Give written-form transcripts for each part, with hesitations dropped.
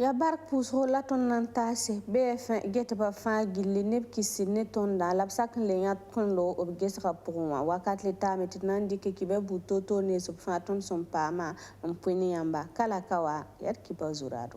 Ya bark puso la ton nantase BF get ba fa gilli neb kisi ne ton da lapsak le ya ton lo obgesra pourwa wakat le tamit nandi ke kibe butoto ne sub fa ton son pama mpweni yamba kala kawa yar kiba zurado.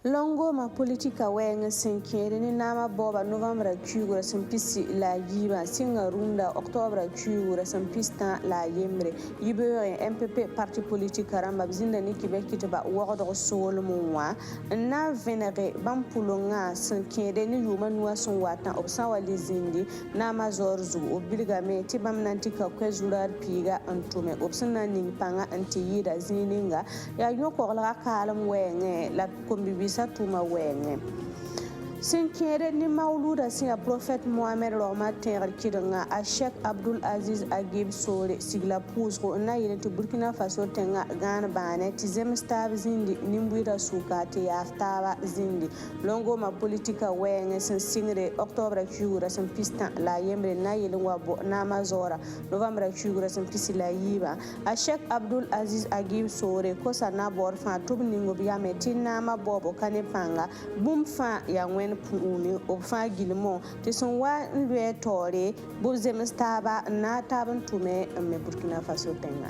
Longo ma politika wenga senkere ni nama boba novembre chugura sempisi la yiba singa runda octobre chugura sempista la yemre yibe MPP parti politika ramba bizinda ni kibeki ba wogdo sol muwa na venere bampulonga senkere ni yuma nuwa son wata obsawa lizindi nama zorzu obilgame tibam nantika kwezurar piga antume obsana ningpanga antiyida zininga ya yoko la kalam wenge la kombibi Tuma wenge Sinkere ni mauluda singa Prophet Mohamed Loma Tengar Kidanga a Sheikh Abdul Aziz Agib Sore sigla pusro na yele Burkina Faso tenga Ghana bane tizem stab zindi nimbuira sukati ya aftaba zindi longo ma politika wenge sin singre Octobre chugura sin pista la yembre na yele wabo na mazora Novembre chugura sin pisi la yiba a Sheikh Abdul Aziz Agib Sore kosa na bor fa tubningo biya metina ma bobo kane panga bum fa ya ngwen puni ofa gilmo te son wa lwe tore buzem staba na taban tume me Burkina Faso tenga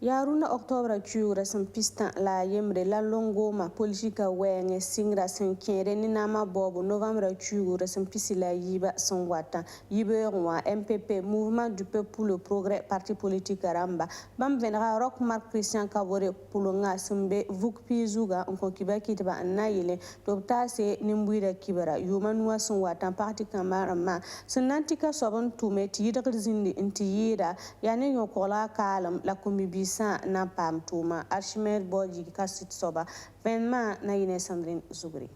Yaruna Octobre chugura sin pista la yemre la longo ma politika wenge singra sin kere ni nama bobo Novembre chugura sin pisi la yiba son wata yibe roi MPP Mouvement du Peuple pour le Progrès parti politique ramba bam venra rock Marc Christian Kabore pulonga simbe vuk pizuga on kiba kitba nayele dobta se nimbuira kibara yuma nuwa son wata parti kamarama sinantika sobon tumeti yidar zindi inti yida yani yokola kalam la kombibi na pam tuma Archimed Boji kasit soba venma na yine Sandrine Zugri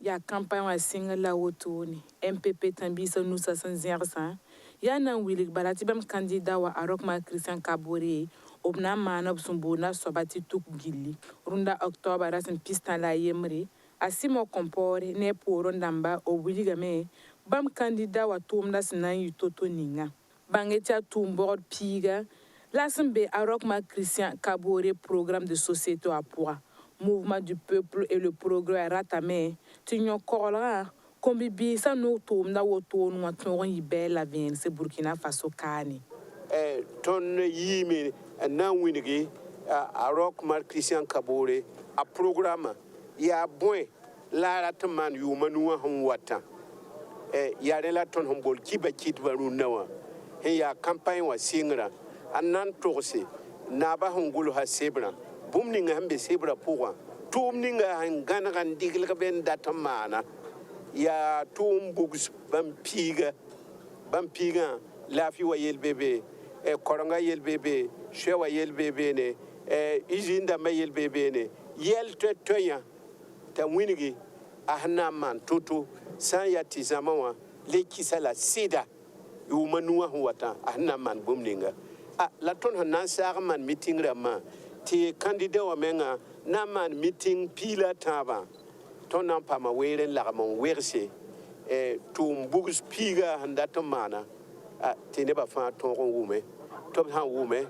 ya campagne wa singa la wotuni MPP tambisa nusa sanzersa ya na wilik balati bam candidat wa arokma Christian Kabore obna mana busumbona sobati tuk gilli runda octobre rasin pista la yemri asimo kompore ne poro ndamba o wiligame bam candidat wa tumda sinan yutoto ninga bangetia tumbord piga L'Assemblée Arokma Christian Kabore, programme de société à poids, Mouvement du Peuple et le Progrès Ratamé, Tignon Korla, Kombibi, ça nous tourne dans le tour, nous avons une belle avenir, c'est Burkina Faso Kani. Ton yimi, nan winigi, Arokma Christian Kabore, a programme, il y a bon, la rataman, you manua hon wata. Yarela ton hombol, kiba kitwa runawa. Il y a campagne wa singra. Anan togse naba hongulu ha sebra bumninga hambe sebra puwa tumninga hangana kan digil ben datamana ya tum bugs bampiga lafi wa yel bebe koronga yel bebe shewa yel bebe ne izinda ma yel bebe ne yel toya ta winigi ahna man tutu san ya tizamawa le kisala sida yumanua huwata ahna man bumninga la ton hanan sarman meeting rama ti candidat wa menga na man meeting pila taba ton nan pa ma weren la mon werse tum bugus piga handa to mana ti ne ba fa ton wume to han wume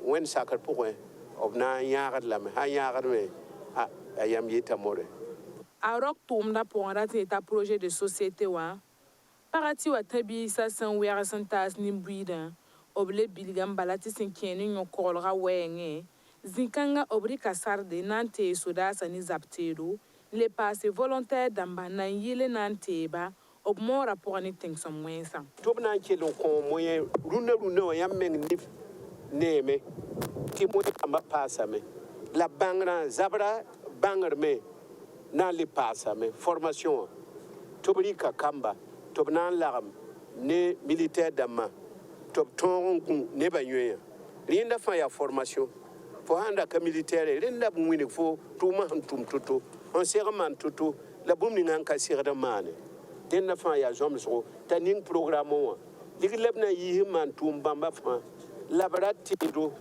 wen sakar pourquoi obna yagar la me ha yagar me ayam yeta more arok tum da pora ti ta projet de société wa parati wa tabi sa san wera santas nimbuida oble bilgam balati sinkeni nyokolga wenge zinkanga obri kasarde nante soda sani zaptero le passé volontaire damba nan yile nanteba obmo rapport ni ting somwensa tobna kelo ko moyen runa yameng ni neme ti moyen amba passa me la bangra zabra bangar me na le passa me formation tobri ka kamba tobna lagam ne militaire dama top ton ne ba nyoya rinda fa ya formation fo handa ka militaire rinda bu wini fo tuma hantum tutu on sera man tutu la bum ni ngan ka sira mane dẽnna fãa yaa zõmsgo t'a ning programe wã dɩg la b na yiis n maan tʋʋm bãmba fãa la b ra tẽedo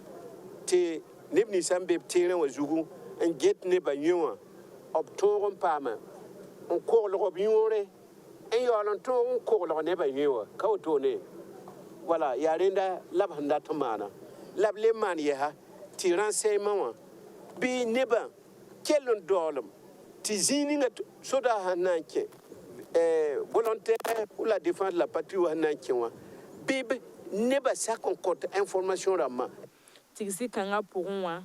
tɩ neb ninsã n be b teerẽ wã zugu n get nebã yẽ wã b tõog n paama n koglg b yõore n yaool n tõog n koglg nebã yẽ wã ka wotone wala yaa rẽnda la b sẽn dat n maana la b le maan yɛsa tɩ renseignement wã bɩ nebã kell n daoolem tɩ zĩig ninga soda sẽn na n kẽ volontaire pour la défense de la patrie wã sẽn na n kẽ wã bɩ b nebã sak n kõt information rãmbã tigsi kãngã pʋgẽ wã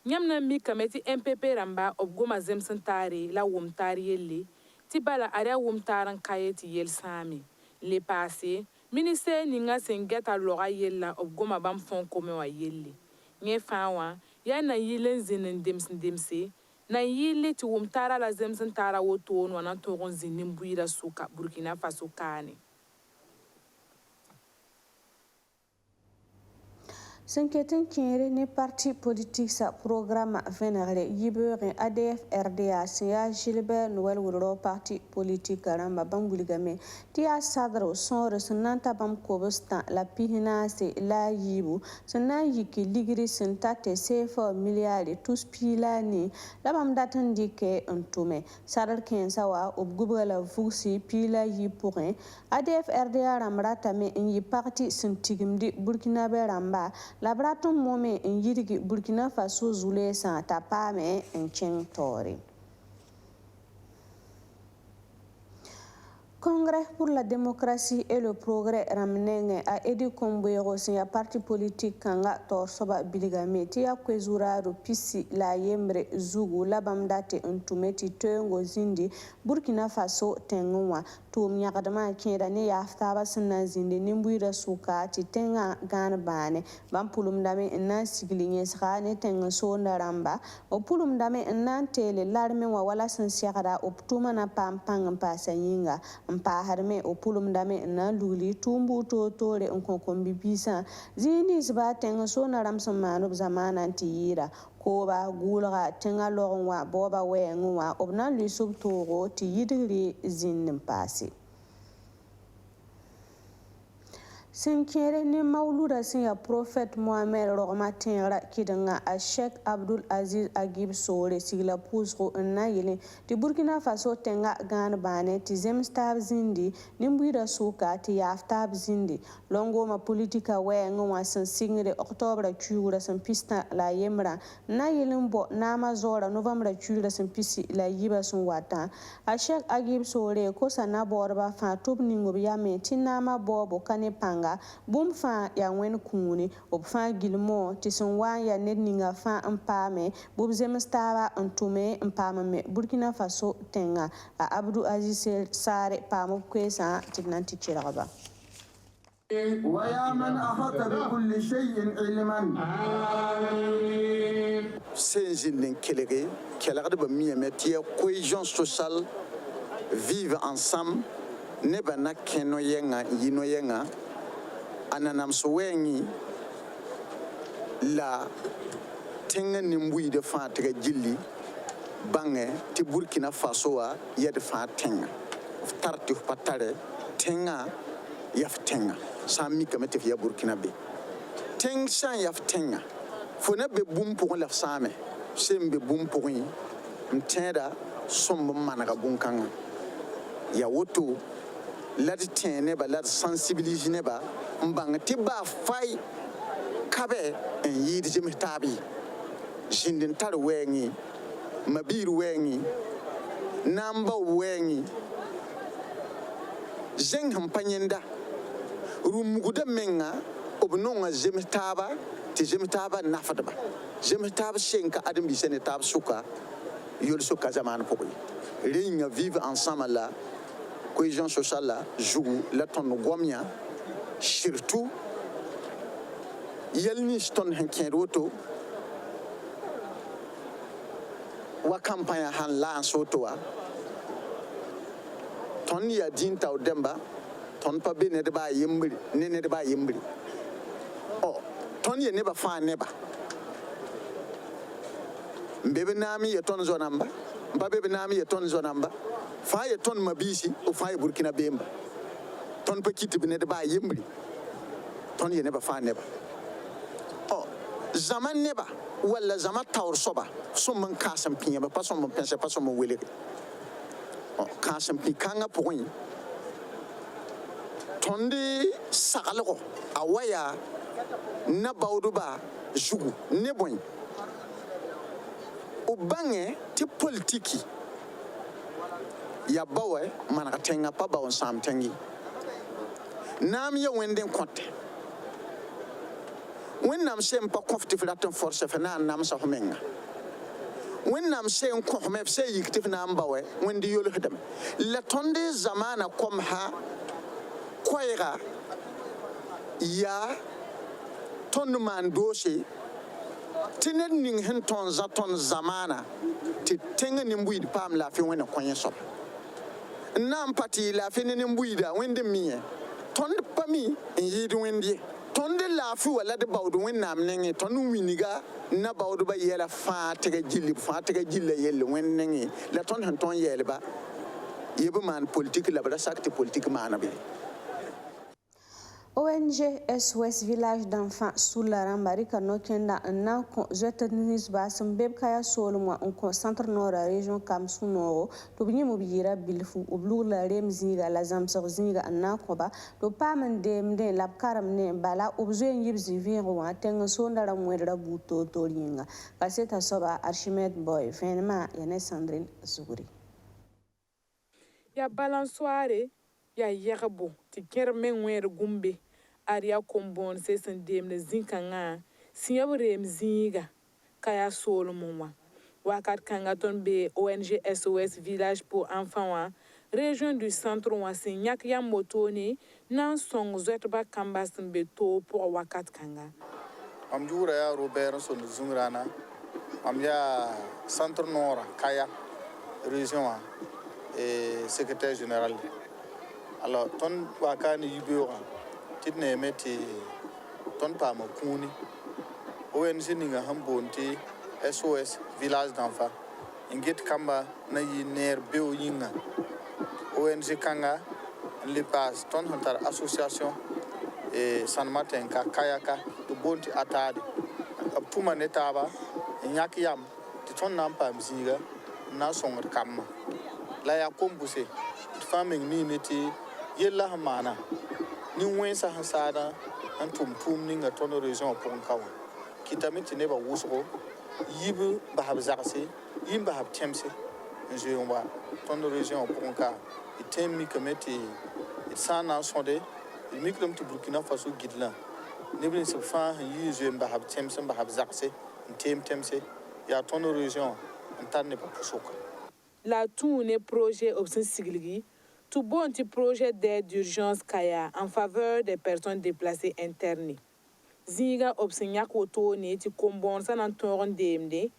yãmb na n mikame tɩ MPP rãmba b goma zems n taare la wʋmtaar yelle tɩ bala ad yaa wʋmtaar n ka ye tɩ yel sãame le paase ministère ninga sẽn gɛta loga yella b goma bãmb fõn-kome wã yelle yẽ fãa wã yaa na yɩl n zĩnd n demse na n yɩlle tɩ wʋmtaarã la zems n taara wotoon wã na n tõog n zĩ nin-buiirã sʋka Burkina Faso kaane sẽn ket n kẽere ne parti politique sa programme vẽnegre yibeoogẽ ADF RDA sẽn yaa Gilbert Noël Wʋdrɔ parti politique rãmba bãmb wilgame tɩ yaa sadr sõore sẽn na n ta bãmb kobs-tã la pis-naase la a yiibu sẽn na n yiki ligri sẽn ta tɩ CFA milliard tus piig la a nii la bãmb dat n dɩke n tʋme sadr kẽensã wa b gubga la vugsi piig la a yiib pʋgẽ ADF RDA rãmb ratame n yɩ parti sẽn tigimdi Burkinabe rãmba la b rat n mome n yidgi Burkina Faso zuleesã t'a paame n kẽng taoore Congrès pour la démocratie et le progrès ramenenge a Edi Komboego sẽn yaa parti politique kãnga taoor soaba bilgame tɩ yaa koe-zuraadu pisi la a yembre zugu la bãmb date n tʋme tɩ toeengo zĩndi Burkina Faso tẽngẽ wã tʋʋm yãgdmã kẽeda ne yaaf taaba sẽn na n zĩndi nin-buiirã sʋka tɩ tẽngã gãan baane bãmb pʋlumdame n na n sigli yẽsga ne tẽng soonda rãmba b pʋlumdame n na n teele larme wã wala sẽn segda b tʋʋmã na paam pãng n paasa yĩnga n paasdme b pʋlumdame n na n lugli tʋʋm buud toor-toore n kõ-kõn bi-biisã zĩig ninsba tẽng soonda rãmb sẽn maan b zamaanã n tɩ yɩɩda kooba gʋʋlga tẽngã log n wã baooba wɛɛngẽ wã b na n lʋɩs b toogo tɩ yɩdgre zĩnd n paase sẽn kẽere ne mauluda sẽn yaa Prophète Mohamed rogma tẽegrã kɩdengã a Sheikh Abdul Aziz Agib Soore sigla pʋʋsgo n na yɩlẽ tɩ Burkina Faso tẽngã gãan baane tɩ zems taab zĩndi nin-buiirã sʋka tɩ yaaf taab zĩndi longoomã politika wɛɛngẽ wã sẽn sɩngde octobre kuugrã sẽn pis-tã la a yembrã n na yɩl n bɔ naamã zaoora novembre kuugrã sẽn pisi la a yiibã sẽn watã a Sheikh Agib Soore kosa nabaoodbã fãa tɩ b ning b yame tɩ naamã baoobo ka ne pãnga bũmb fãa yaa wẽnd kũuni b fãa gilmo tɩ sẽn wa n yaa ned ninga fãa n paame b zems taaba n tʋme n paam me Burkina Faso tẽngã a Abdou Aziz Saare paam b koeesã tɩ b na n tɩ kelgba ويا من أحاط بكل شيء علما Senzin kelege kelagde ba miyame tia cohésion sociale vivre ensemble ne bana keno yenga yino yenga ananam so wengi la tenga nimbui de fa tega jilli bange ti Burkina Faso wa yed fa tenga tarti patare tenga yaf tenga sami kamete ya Burkina be teng san yaf tenga fona be bum pour la same sembe bum pour ntenda sombo managa bunkanga ya woto la tene ba la sensibiliser ne ba mbang ti ba fay kabe en yidi jemi tabi jindin tar wengi mabir wengi namba wengi zeng hampanyenda rumuguda menga obnonga jemi taba ti jemi taba nafadba jemi taba shenka adam bisene tab suka yol suka zaman pokoi ringa vivre ensemble là cohésion sociale là joue la ton gomia surtout yelni ston hanken roto wa campagne han la soto wa ton ya dinta o demba ton pa be ne de ba yembri ne de ba yembri oh ton ye ne ba fa ne ba mbebe nami ya ton zonamba babe benami ye ton zonamba fa ye ton mabisi o fa ye Burkina Bemba ton pakiti bene de ba yembri ton ye ne ba fa ne ba oh zaman ne ba wala zaman tawr soba som man kasam pinya ba pasom man pense pasom mo wele oh kasam pi kanga point tondi sagalgo awaya na bawduba jugu ne boy o bange ti politiki ya bawe manaka tenga pa bawon sam tengi nam ye wenden konte wennam sem pa kofti flaten force fe na nam sa homenga wennam sem ko me se yiktif na mbawe wendi yolo hedam la tonde zamana kom ha koyra ya ton man dosi tinen ning hen ton za ton zamana ti tenga ni mbuid pam la fi wena konye so nam pati la fi ni mbuida wende miye ton pami yidi wendi ton de la fi wala de bawdu wennam nengi ton winiga na bawdu ba yela fa tega jilli yelle wen nengi la ton hen ton yele ba yebe man politique la bada sakti politique mana be ONG SOS Village d'enfants sous la Rambarika Nokenda na Zetnis Basum Beb Kaya Solomwa on centre nord région Kam Sunoro to bini mobira bilfu oblu la remziga la zamsor zinga na koba to pamen de lab karam ne bala obzoen yibzi vinwa tenga sondara mwedra buto tolinga kaseta soba Archimede Boy Fenma Yane Sandrine Zuguri ya balansoare ya yerbo ti kermen wer gumbe aria kombon se sendem ne zinkanga siyabrem zinga kaya solomon wakat kanga ton be ONG SOS Village pour enfants wa région du centre wa sinyak ya motoni nan song zetba kambas be to pour wakat kanga am jura ya Robert son zungrana am ya centre nord kaya région wa et secrétaire général alors ton wakani yibura tidne meti ton pa ma kuni ONG ninga hambonti SOS Village d'enfants ingit kamba na yi ner beo yinga ONG kanga le pas ton hantar association et San Martin ka kayaka to bonti atade apuma netaba nyak yam ti ton nampa mziga na songar kamma la ya kombuse faming ni meti yella hamana ni wensa hasada an tum ninga ton région pour kawa kitamiti ne ba wuso yibu bahab zakse yim bahab temse je on ton région pour ka itemi comité sana sonde mikram to Burkina Faso gidla ne bin se fa yi je bahab temse bahab zakse temse ya ton région antane pas posoka la tourne projet option sigligi tout bon petit projet d'aide d'urgence kaya en faveur des personnes déplacées internes ziga option yakoto ne ti kombon sanan toron demde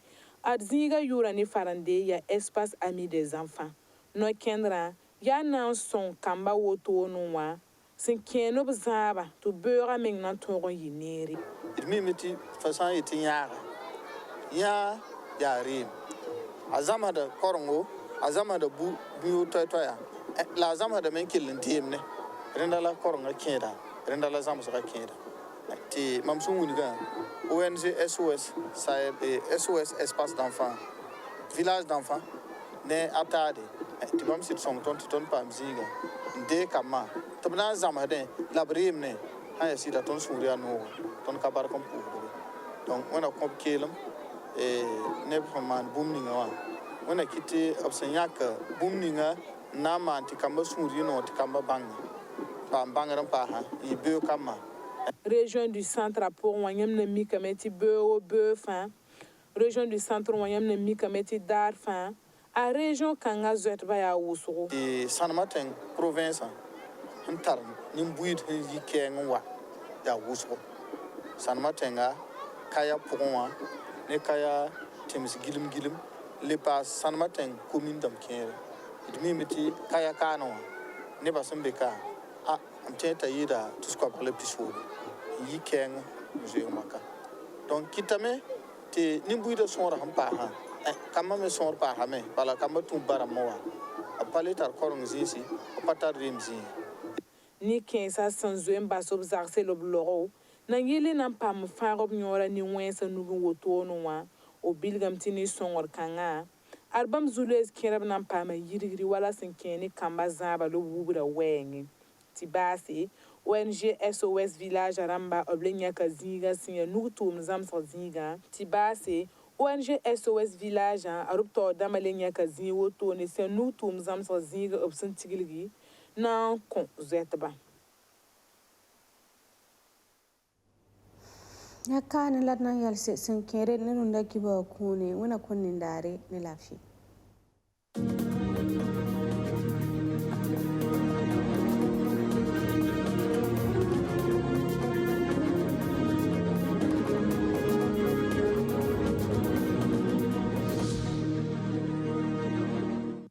at ziga yura ni farande ya espace ami des enfants no kendra ya nan son kamba woto no wa sin keno bzaba to beura meng nan toron yineri idmi miti façon etin ya rim azama da korongo azama da bu toya la zama da men kilin timne renda la koronga keda renda la zama saka keda ti mamsun wuniga ONG SOS SOS espace d'enfants village d'enfants ne atade ti mam sit som ton pam ziga de kama tabna zama de labrim ne ha sida ton suria no ton kabar kom pu donc on a kom kelam ne man bumninga wa on a quitté obsenyak bumninga na man ti kamba suri no ti kamba bangaram pa ha i be kama région du centre pour wanyam na mi kameti be fin région du centre wanyam na mi kameti dar fin a région kanga zet ba ya wusu e San Martin province hantar nim buid yi kenwa ya wusu San Martin ga kaya pugwa ne kaya temis gilim le pas San Martin commune dam kere idmi miti kaya kano ne basambe ka a amtenta yida tuskwa le piso yi keng je maka donc kitame te nimbuida sonra hampa ha kama me sõor paasame bala kamba tũ barame wa a pa le tar koreng zĩisi a pa tar rem zĩig ni kẽensa sẽn zoe n bas b zagsel b logo nan yɩle nan paam fãag b yõora nin-wẽnsã nug n wotoone wã o bilgame tɩ ne sõngr kãngã ad bãmb zu-loees kẽrb nan paama yirgri wala sẽn kẽe ne kamba zãaba la b wubrã wɛɛngẽ tɩ baase ONG SOS Village rãmba b le yãka zĩigã sẽn yaa nug tʋʋmd zãmsg zĩigã tɩ baase ONG SOS Village a b taoor dãmbã le yãka zĩig wotone sẽn nug tʋʋmd zãmsg zĩig b sẽn tiglgi na n kõ zoɛtba ya kaane la d na n yɛlse sẽn kẽere ne rũndã kiba kũune wẽna kõ nindaare ne laafɩ